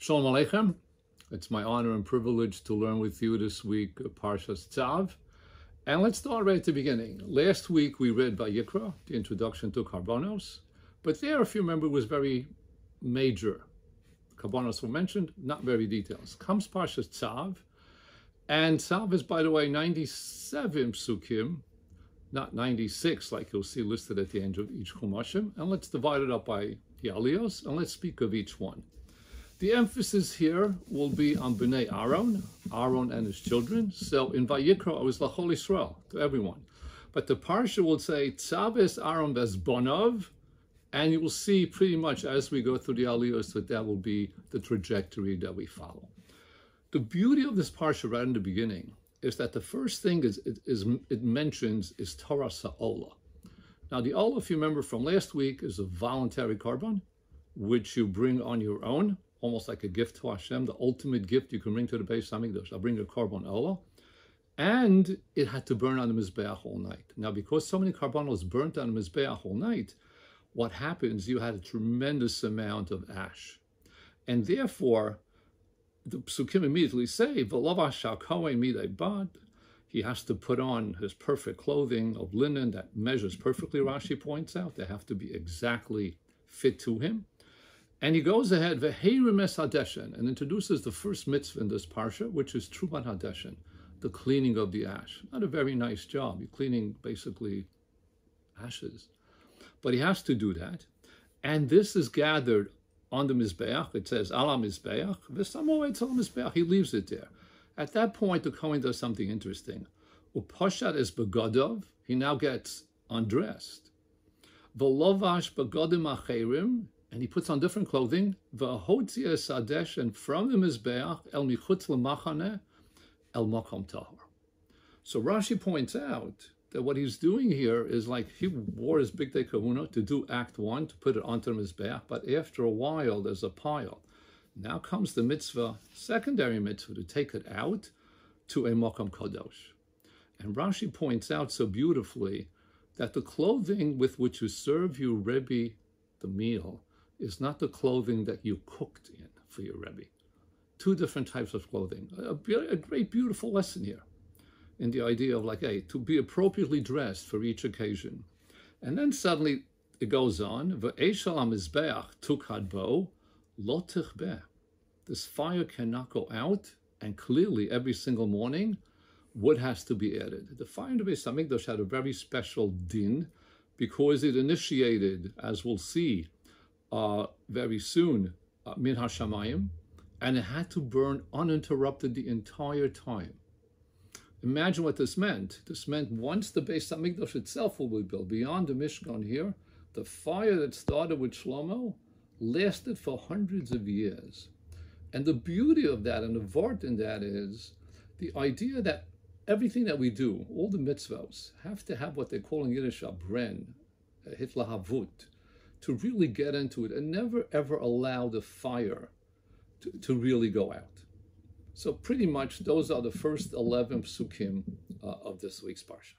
Shalom Aleichem. It's my honor and privilege to learn with you this week Parshas Tzav. And let's start right at the beginning. Last week we read Vayikra, the introduction to Karbonos. But there, if you remember, was very major. Karbonos were mentioned, not very details. Comes Parshas Tzav. And Tzav is, by the way, 97 psukim, not 96, like you'll see listed at the end of each Chumashim. And let's divide it up by the aliyos, and let's speak of each one. The emphasis here will be on Bnei Aaron and his children. So in Vayikra, it was L'chol Yisrael, to everyone. But the Parsha will say, Tzav es Aaron ves Bonov, and you will see pretty much as we go through the aliyos that will be the trajectory that we follow. The beauty of this Parsha right in the beginning is that the first thing it mentions is Torah Sa'olah. Now the Olah, if you remember from last week, is a voluntary korban, which you bring on your own, almost like a gift to Hashem, the ultimate gift you can bring to the Beis Hamikdash. I'll bring a korban Olah. And it had to burn on the Mizbeach all night. Now, because so many korbanos burnt on the Mizbeach all night, what happens, you had a tremendous amount of ash. And therefore, the psukim immediately say, V'lovash ha'kohen midei bad. He has to put on his perfect clothing of linen that measures perfectly, Rashi points out. They have to be exactly fit to him. And he goes ahead, V'heirim es hadeshen, and introduces the first mitzvah in this parsha, which is Trumat hadeshen, the cleaning of the ash. Not a very nice job. You're cleaning basically ashes. But he has to do that. And this is gathered on the Mizbeach. It says, Ala Mizbeach, V'samoed Ala Mizbeach. He leaves it there. At that point, the Kohen does something interesting. Upashat es begodov. He now gets undressed. V'lovash begodim acherim. And he puts on different clothing, v'hotzi es hadesh, and from the Mizbeach, el michutz l'machaneh, el makom tahor. So Rashi points out that what he's doing here is like he wore his big day kahuna to do Act 1, to put it onto the Mizbeach, but after a while, there's a pile. Now comes the mitzvah, secondary mitzvah, to take it out to a makom kadosh. And Rashi points out so beautifully that the clothing with which you serve your Rebbe the meal is not the clothing that you cooked in for your Rebbe. Two different types of clothing. A great, beautiful lesson here in the idea of like, hey, to be appropriately dressed for each occasion. And then suddenly it goes on, V'eshal ha-mizbeach tukhad bo lo tichbeh. This fire cannot go out, and clearly every single morning, wood has to be added. The fire in the Beis Hamikdash had a very special din because it initiated, as we'll see, very soon, min hashamayim, and it had to burn uninterrupted the entire time. Imagine what this meant. This meant once the Beis Hamikdash itself will be built, beyond the Mishkan here, the fire that started with Shlomo lasted for hundreds of years. And the beauty of that, and the vort in that, is the idea that everything that we do, all the mitzvahs, have to have what they call in Yiddish a bren, a hitlahavut, to really get into it and never ever allow the fire to really go out. So pretty much those are the first 11 psukim of this week's parsha.